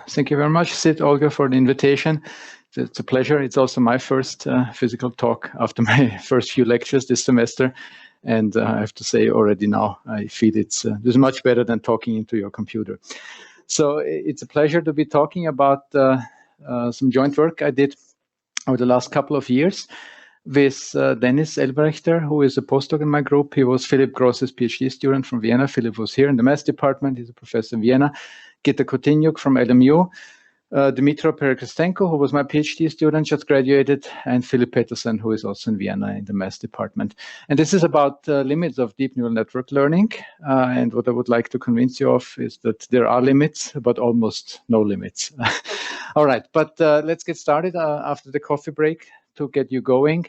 Thank you very much, Sid, Olga, for the invitation. It's a pleasure. It's also my first physical talk after my first few lectures this semester. And I have to say already now, I feel it's much better than talking into your computer. So it's a pleasure to be talking about some joint work I did over the last couple of years with Dennis Elbrechter, who is a postdoc in my group. He was Philip Gross's PhD student from Vienna. Philip was here in the math department. He's a professor in Vienna. Gita Kotinyuk from LMU. Dmitro Perekrestenko, who was my PhD student, just graduated, and Philip Peterson, who is also in Vienna in the math department. And this is about limits of deep neural network learning. And what I would like to convince you of is that there are limits, but almost no limits. All right, but let's get started after the coffee break to get you going.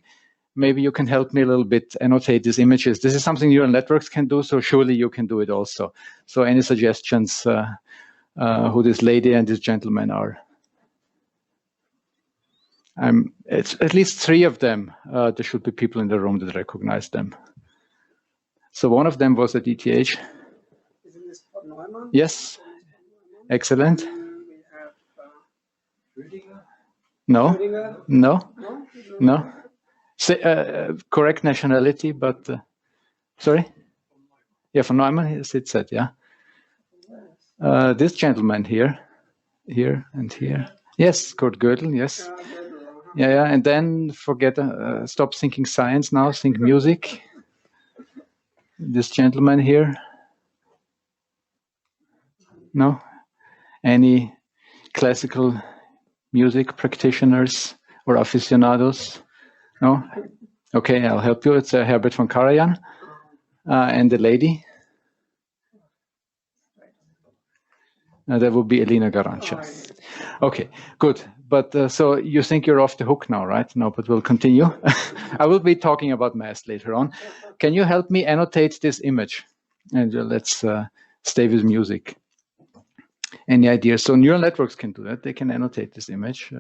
Maybe you can help me a little bit annotate these images. This is something neural networks can do, so surely you can do it also. So any suggestions who this lady and this gentleman are? It's at least three of them. There should be people in the room that recognize them. So one of them was at ETH. Isn't this Neumann? Yes. Excellent. We have No. Rüdiger. No. No. Say, correct nationality, but sorry. Yeah, von Neumann. It said, yeah. This gentleman here, and here. Yes, Kurt Gödel, yes. Yeah, and then forget, stop thinking science now, think music. This gentleman here. No? Any classical music practitioners or aficionados? No? Okay, I'll help you. It's Herbert von Karajan. And the lady? That would be Elena Garancha. Okay, good. But so you think you're off the hook now, right? No, but we'll continue. I will be talking about math later on. Can you help me annotate this image? And let's stay with music. Any ideas? So neural networks can do that. They can annotate this image.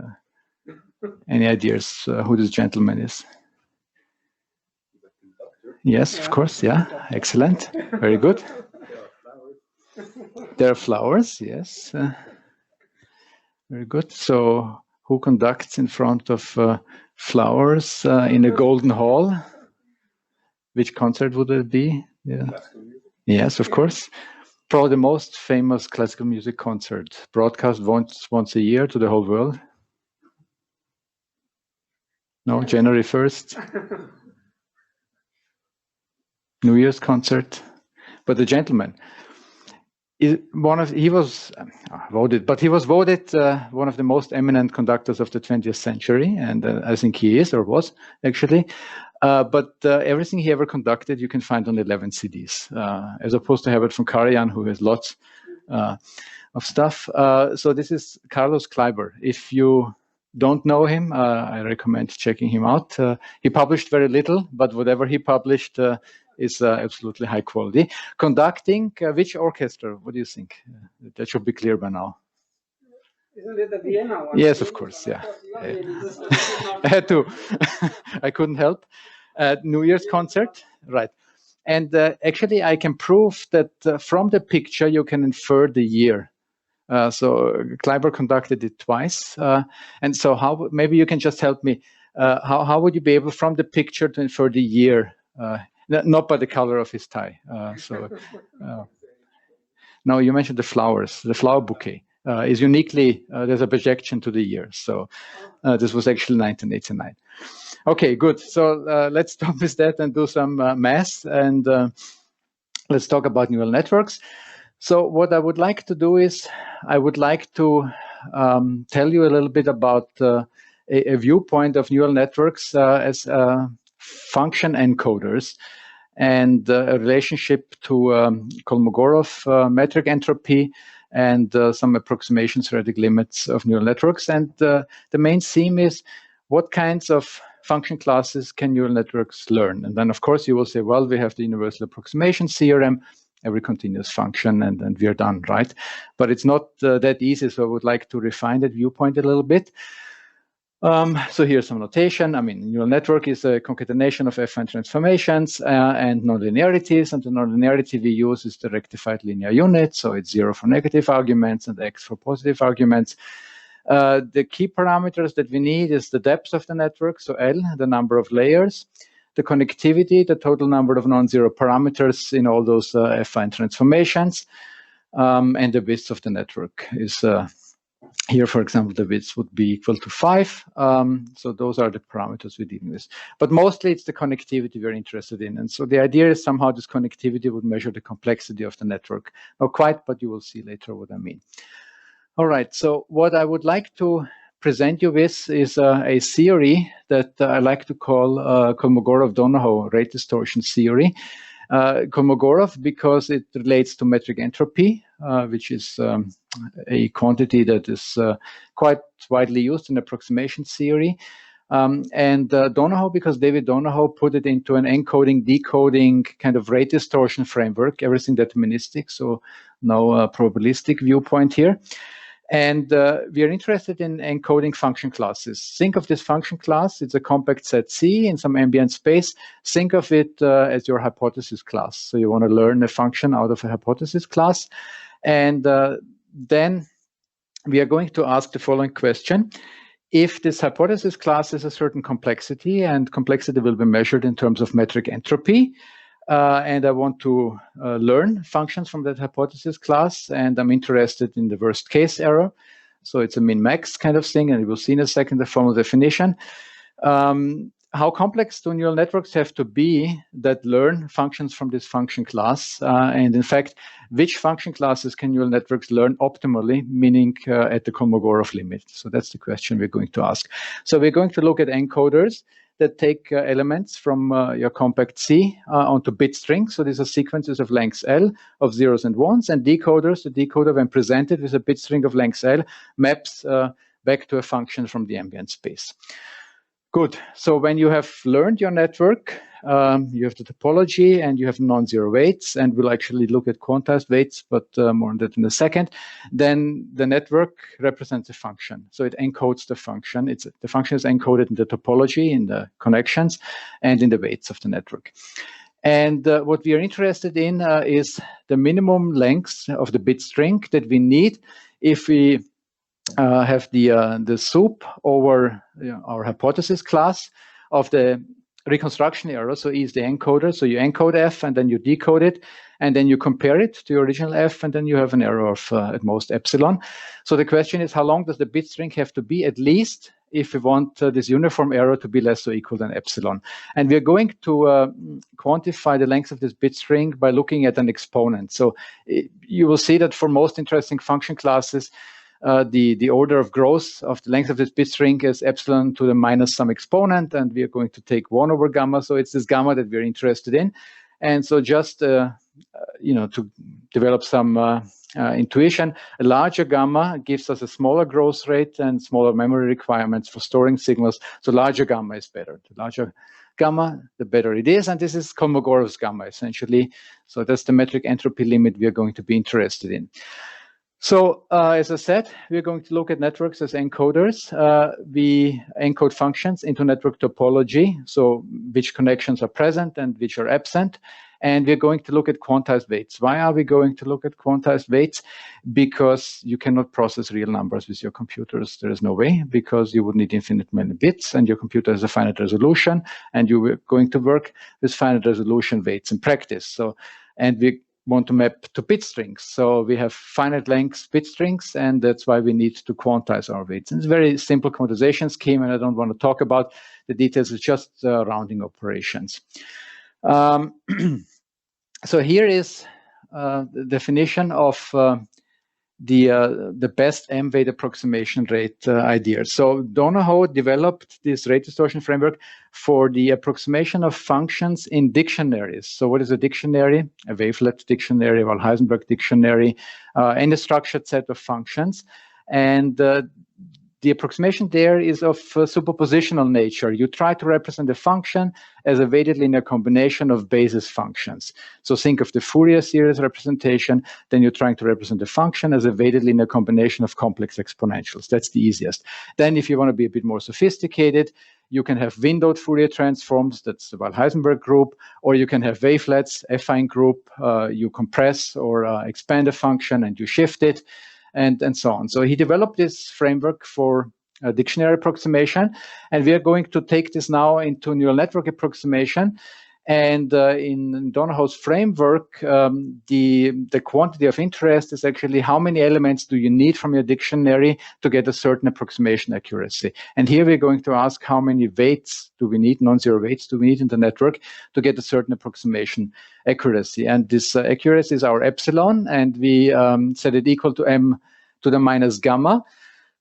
Any ideas who this gentleman is? Yes, of course. Yeah, excellent. Very good. There are flowers, yes. Very good. So who conducts in front of flowers in a golden hall? Which concert would it be? Yeah. Yes, of course. Probably the most famous classical music concert, broadcast once a year to the whole world. No, January 1st. New Year's concert. But the gentleman, he was voted one of the most eminent conductors of the 20th century, and I think he is or was actually. But everything he ever conducted, you can find on 11 CDs, as opposed to Herbert von Karajan, who has lots of stuff. So this is Carlos Kleiber. If you don't know him, I recommend checking him out. He published very little, but whatever he published is absolutely high quality. Conducting which orchestra? What do you think? That should be clear by now. Isn't it the Vienna one? Yes, of course. Yeah. I had to. I couldn't help. New Year's concert, right? And actually, I can prove that from the picture you can infer the year. So Kleiber conducted it twice, and so how? Maybe you can just help me. How would you be able, from the picture, to infer the year? Not by the color of his tie. No, you mentioned the flowers. The flower bouquet is uniquely, there's a projection to the year. So this was actually 1989. Okay, good. So let's stop with that and do some math. And let's talk about neural networks. So what I would like to do is, I would like to tell you a little bit about a viewpoint of neural networks as function encoders, and a relationship to Kolmogorov metric entropy, and some approximation theoretic limits of neural networks. And the main theme is, what kinds of function classes can neural networks learn? And then, of course, you will say, well, we have the universal approximation theorem, every continuous function, and we're done, right? But it's not that easy, so I would like to refine that viewpoint a little bit. So here's some notation. I mean, neural network is a concatenation of affine transformations and nonlinearities. And the nonlinearity we use is the rectified linear unit. So it's 0 for negative arguments and x for positive arguments. The key parameters that we need is the depth of the network, so L, the number of layers, the connectivity, the total number of non-zero parameters in all those affine transformations, and the width of the network is here, for example, the width would be equal to 5. So those are the parameters we're dealing with. But mostly it's the connectivity we're interested in. And so the idea is somehow this connectivity would measure the complexity of the network. Not quite, but you will see later what I mean. All right, so what I would like to present you with is a theory that I like to call Kolmogorov-Donoho rate distortion theory. Kolmogorov because it relates to metric entropy, which is a quantity that is quite widely used in approximation theory. And Donoho because David Donoho put it into an encoding, decoding kind of rate distortion framework, everything deterministic, so no probabilistic viewpoint here. And we are interested in encoding function classes. Think of this function class. It's a compact set C in some ambient space. Think of it as your hypothesis class. So you want to learn a function out of a hypothesis class. And then we are going to ask the following question. If this hypothesis class is a certain complexity, and complexity will be measured in terms of metric entropy, and I want to learn functions from that hypothesis class, and I'm interested in the worst case error. So it's a min-max kind of thing, and we will see in a second the formal definition. How complex do neural networks have to be that learn functions from this function class? And in fact, which function classes can neural networks learn optimally, meaning at the Kolmogorov limit? So that's the question we're going to ask. So we're going to look at encoders that take elements from your compact C onto bit strings. So these are sequences of length L of zeros and ones, and decoders. The decoder, when presented with a bit string of length L, maps back to a function from the ambient space. Good. So when you have learned your network, you have the topology and you have non-zero weights, and we'll actually look at quantized weights, but more on that in a second. Then the network represents a function. So it encodes the function. The function is encoded in the topology, in the connections, and in the weights of the network. And what we are interested in is the minimum length of the bit string that we need if we have the soup over our hypothesis class of the reconstruction error. So E is the encoder. So you encode F and then you decode it, and then you compare it to your original F, and then you have an error of at most epsilon. So the question is, how long does the bit string have to be, at least if we want this uniform error to be less or equal than epsilon? And we're going to quantify the length of this bit string by looking at an exponent. So you will see that for most interesting function classes, the order of growth of the length of this bit string is epsilon to the minus some exponent, and we are going to take 1 over gamma. So it's this gamma that we're interested in. And so just, to develop some intuition, a larger gamma gives us a smaller growth rate and smaller memory requirements for storing signals. So larger gamma is better. The larger gamma, the better it is. And this is Kolmogorov's gamma, essentially. So that's the metric entropy limit we are going to be interested in. So as I said, we're going to look at networks as encoders. We encode functions into network topology, so which connections are present and which are absent. And we're going to look at quantized weights. Why are we going to look at quantized weights? Because you cannot process real numbers with your computers. There is no way, because you would need infinite many bits, and your computer has a finite resolution, and you are going to work with finite resolution weights in practice. And we want to map to bit strings. So we have finite length bit strings, and that's why we need to quantize our weights. And it's a very simple quantization scheme, and I don't want to talk about the details. It's just rounding operations. So here is the definition of the best M-weight approximation rate idea. So Donoho developed this rate distortion framework for the approximation of functions in dictionaries. So what is a dictionary? A wavelet dictionary, a Heisenberg dictionary, and a structured set of functions. And the approximation there is of superpositional nature. You try to represent a function as a weighted linear combination of basis functions. So think of the Fourier series representation, then you're trying to represent a function as a weighted linear combination of complex exponentials. That's the easiest. Then if you want to be a bit more sophisticated, you can have windowed Fourier transforms, that's the Weyl-Heisenberg group, or you can have wavelets, affine group, you compress or expand a function and you shift it, and so on. So he developed this framework for dictionary approximation, and we are going to take this now into neural network approximation. And in Donoho's framework, the quantity of interest is actually how many elements do you need from your dictionary to get a certain approximation accuracy. And here we're going to ask how many weights do we need, non-zero weights do we need in the network to get a certain approximation accuracy. And this accuracy is our epsilon, and we set it equal to m to the minus gamma.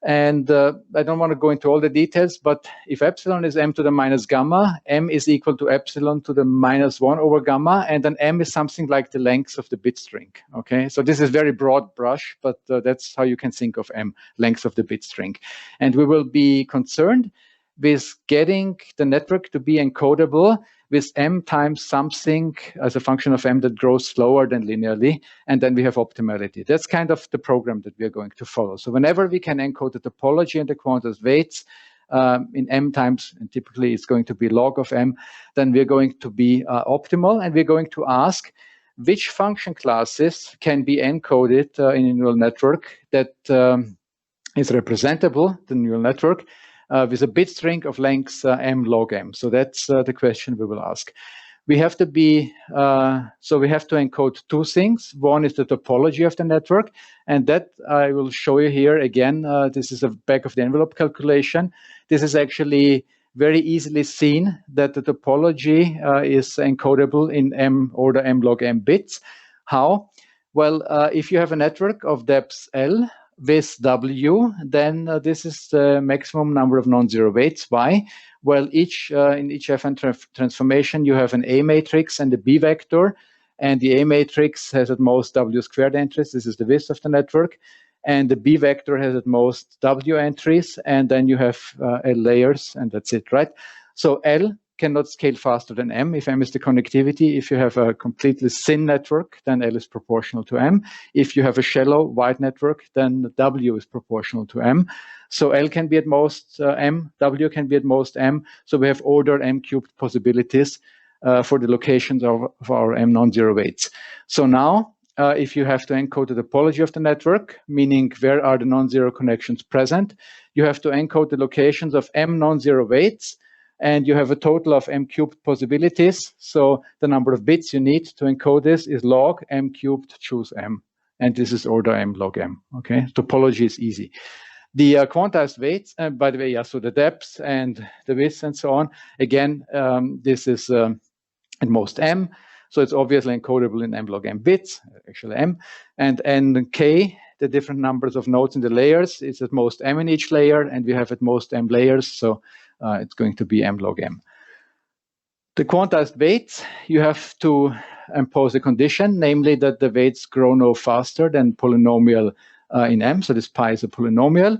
And I don't want to go into all the details, but if epsilon is m to the minus gamma, m is equal to epsilon to the minus 1 over gamma, and then m is something like the length of the bit string. Okay, so this is very broad brush, but that's how you can think of m, length of the bit string. And we will be concerned with getting the network to be encodable with m times something as a function of m that grows slower than linearly, and then we have optimality. That's kind of the program that we are going to follow. So whenever we can encode the topology and the quantized weights in m times, and typically it's going to be log of m, then we're going to be optimal, and we're going to ask which function classes can be encoded in a neural network that is representable, the neural network, with a bit string of length m log m. So that's the question we will ask. We have to be, so we have to encode two things. One is the topology of the network, and that I will show you here again. This is a back of the envelope calculation. This is actually very easily seen that the topology is encodable in m order m log m bits. How? Well, if you have a network of depth L, with W, then this is the maximum number of non-zero weights. Why? Well, in each affine transformation, you have an A matrix and a B vector, and the A matrix has at most W squared entries. This is the width of the network, and the B vector has at most W entries, and then you have L layers, and that's it, right? So L cannot scale faster than m if m is the connectivity. If you have a completely thin network, then L is proportional to m. If you have a shallow wide network, then W is proportional to m. So L can be at most m, W can be at most m. So we have order m cubed possibilities for the locations of our m non-zero weights. So now, if you have to encode the topology of the network, meaning where are the non-zero connections present, you have to encode the locations of m non-zero weights, and you have a total of m cubed possibilities. So the number of bits you need to encode this is log m cubed choose m. And this is order m log m. Okay, topology is easy. The quantized weights, by the way, yeah, so the depth and the width and so on. Again, this is at most m. So it's obviously encodable in m log m bits, actually m. And n k, the different numbers of nodes in the layers, is at most m in each layer, and we have at most m layers. So it's going to be m log m. The quantized weights, you have to impose a condition, namely that the weights grow no faster than polynomial in m. So this pi is a polynomial.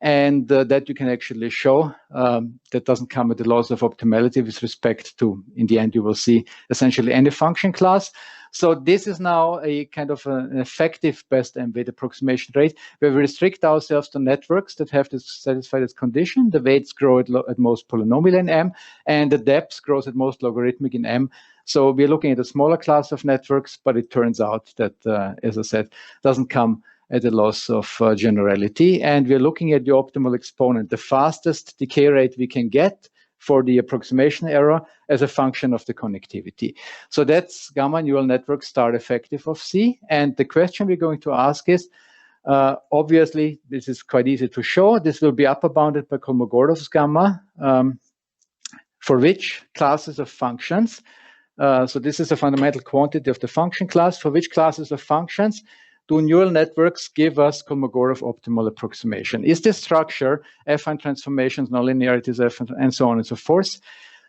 And that you can actually show that doesn't come at the loss of optimality with respect to, in the end, you will see essentially any function class. So this is now a kind of an effective best m weight approximation rate, where we restrict ourselves to networks that have to satisfy this condition. The weights grow at most polynomial in m, and the depth grows at most logarithmic in m. So we're looking at a smaller class of networks, but it turns out that, as I said, doesn't come at a loss of generality. And we're looking at the optimal exponent, the fastest decay rate we can get for the approximation error as a function of the connectivity. So that's gamma neural network star effective of C. And the question we're going to ask is, obviously, this is quite easy to show. This will be upper bounded by Kolmogorov's gamma for which classes of functions. So this is a fundamental quantity of the function class. For which classes of functions do neural networks give us Kolmogorov optimal approximation? Is this structure, affine transformations, nonlinearities, and so on and so forth?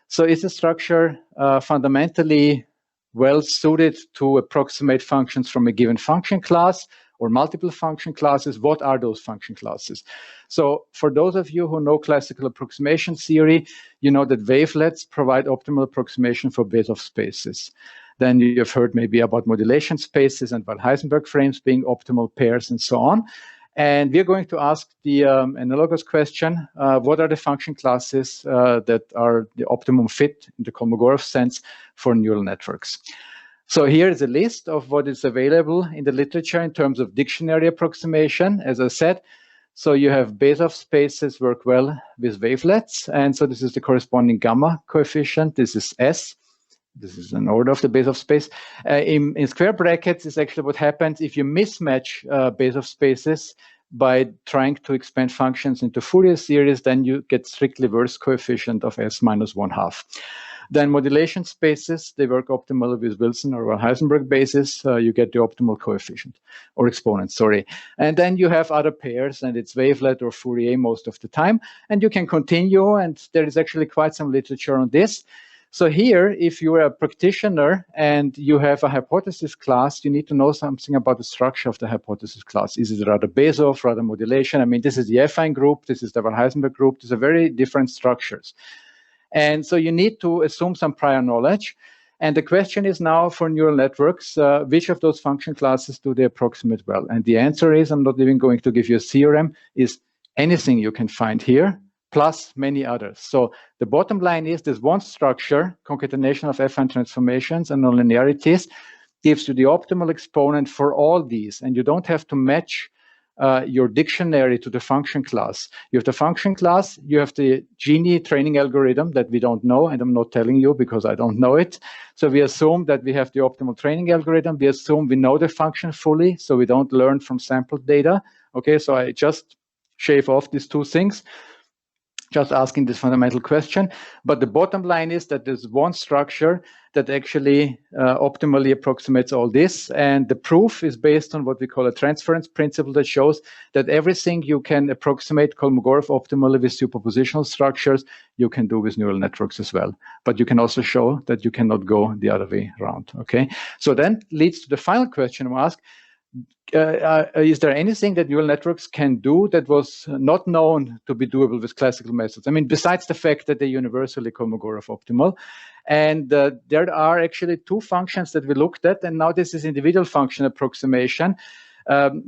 So is the structure fundamentally well suited to approximate functions from a given function class, or multiple function classes. What are those function classes? So for those of you who know classical approximation theory, you know that wavelets provide optimal approximation for Bezoff spaces. Then you've heard maybe about modulation spaces and Heisenberg frames being optimal pairs and so on. And we're going to ask the analogous question, what are the function classes that are the optimum fit in the Kolmogorov sense for neural networks? So here is a list of what is available in the literature in terms of dictionary approximation, as I said. So you have Bezoff spaces work well with wavelets. And so this is the corresponding gamma coefficient. This is S. This is an order of the Bezoff space. In square brackets is actually what happens if you mismatch Bezoff spaces by trying to expand functions into Fourier series, then you get strictly Wirth coefficient of S minus 1/2. Then modulation spaces, they work optimally with Wilson or Heisenberg basis. You get the optimal coefficient or exponent, sorry. And then you have other pairs, and it's wavelet or Fourier most of the time. And you can continue, and there is actually quite some literature on this. So here, if you're a practitioner and you have a hypothesis class, you need to know something about the structure of the hypothesis class. Is it rather Bezoff, rather modulation? I mean, this is the affine group, this is the Heisenberg group. These are very different structures. And so you need to assume some prior knowledge. And the question is now for neural networks, which of those function classes do they approximate well? And the answer is, I'm not even going to give you a theorem, is anything you can find here, plus many others. So the bottom line is this one structure, concatenation of affine transformations and nonlinearities, gives you the optimal exponent for all these. And you don't have to match your dictionary to the function class. You have the function class, you have the Gini training algorithm that we don't know, and I'm not telling you because I don't know it. So we assume that we have the optimal training algorithm. We assume we know the function fully, so we don't learn from sampled data. Okay, so I just shave off these two things, just asking this fundamental question. But the bottom line is that there's one structure that actually optimally approximates all this. And the proof is based on what we call a transference principle that shows that everything you can approximate Kolmogorov optimally with superpositional structures, you can do with neural networks as well. But you can also show that you cannot go the other way around. Okay, so then leads to the final question we ask. Is there anything that neural networks can do that was not known to be doable with classical methods? I mean, besides the fact that they're universally Kolmogorov optimal. And there are actually two functions that we looked at, and now this is individual function approximation.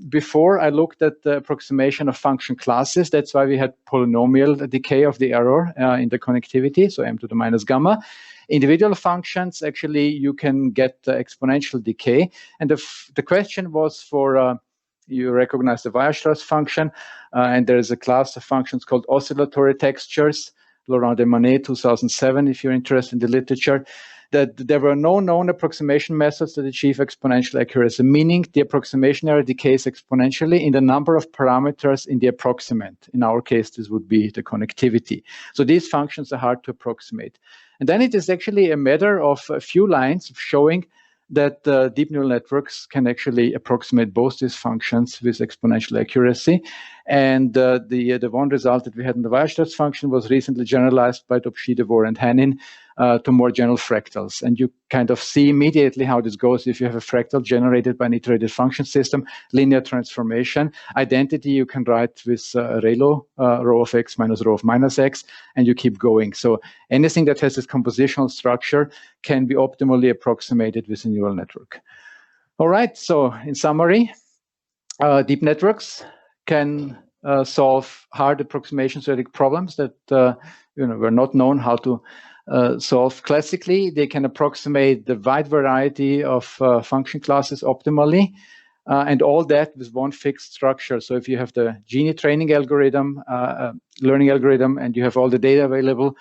Before I looked at the approximation of function classes. That's why we had polynomial decay of the error in the connectivity, so m to the minus gamma. Individual functions, actually, you can get exponential decay. And the question was for, you recognize the Weierstrass function, and there is a class of functions called oscillatory textures, Laurent Desmanet, 2007, if you're interested in the literature, that there were no known approximation methods that achieve exponential accuracy, meaning the approximation error decays exponentially in the number of parameters in the approximant. In our case, this would be the connectivity. So these functions are hard to approximate. And then it is actually a matter of a few lines showing that deep neural networks can actually approximate both these functions with exponential accuracy. And the one result that we had in the Weierstrass function was recently generalized by Dobshi, Devor, and Hanin to more general fractals. And you kind of see immediately how this goes if you have a fractal generated by an iterated function system, linear transformation. Identity you can write with ReLU, rho of x minus rho of minus x, and you keep going. So anything that has this compositional structure can be optimally approximated with a neural network. All right, so in summary, deep networks can solve hard approximation theoretic problems that were not known how to solve classically. They can approximate the wide variety of function classes optimally, and all that with one fixed structure. So if you have the Gini training algorithm, learning algorithm, and you have all the data available,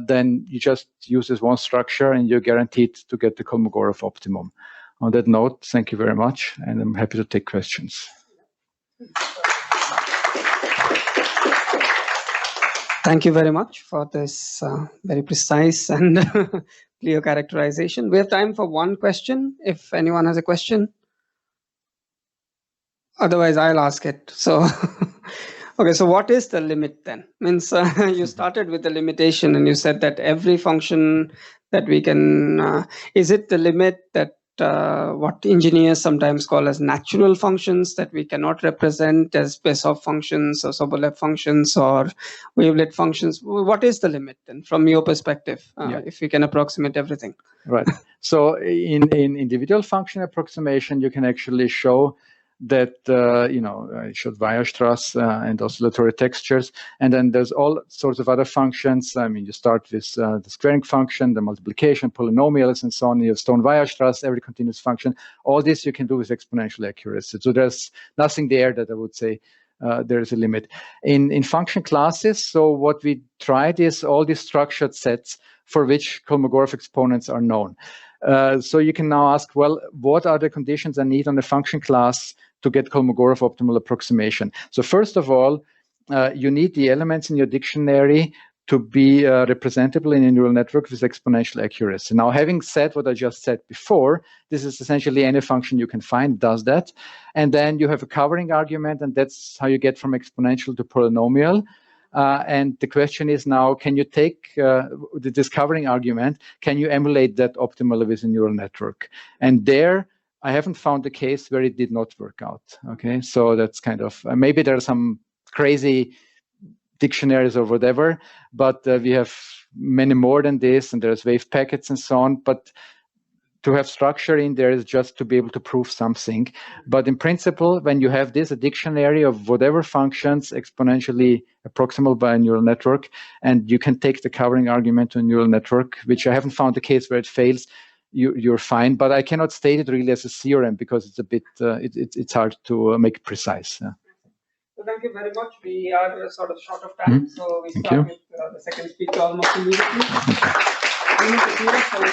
then you just use this one structure and you're guaranteed to get the Kolmogorov optimum. On that note, thank you very much, and I'm happy to take questions. Thank you very much for this very precise and clear characterization. We have time for one question, if anyone has a question. Otherwise, I'll ask it. So, okay, so what is the limit then? Means you started with the limitation and you said that every function that we can, is it the limit that what engineers sometimes call as natural functions that we cannot represent as Bezoff functions or Sobolev functions or wavelet functions. What is the limit then from your perspective, if we can approximate everything? Right. So in individual function approximation, you can actually show that, I showed Weierstrass and oscillatory textures. And then there's all sorts of other functions. I mean, you start with the squaring function, the multiplication, polynomials, and so on. You have Stone-Weierstrass, every continuous function. All this you can do with exponential accuracy. So there's nothing there that I would say there is a limit. In function classes, so what we tried is all these structured sets for which Kolmogorov exponents are known. So you can now ask, well, what are the conditions I need on the function class to get Kolmogorov optimal approximation? So first of all, you need the elements in your dictionary to be representable in a neural network with exponential accuracy. Now, having said what I just said before, this is essentially any function you can find does that. And then you have a covering argument, and that's how you get from exponential to polynomial. And the question is now, can you take this covering argument, can you emulate that optimally with a neural network? And there, I haven't found a case where it did not work out. Okay, so that's kind of, maybe there are some crazy dictionaries or whatever, but we have many more than this, and there's wave packets and so on. But to have structure in there is just to be able to prove something. But in principle, when you have this, a dictionary of whatever functions exponentially approximable by a neural network, and you can take the covering argument to a neural network, which I haven't found a case where it fails, you're fine. But I cannot state it really as a theorem because it's a bit, it's hard to make it precise. Yeah. So thank you very much. We are sort of short of time, so we start with the second speaker almost immediately.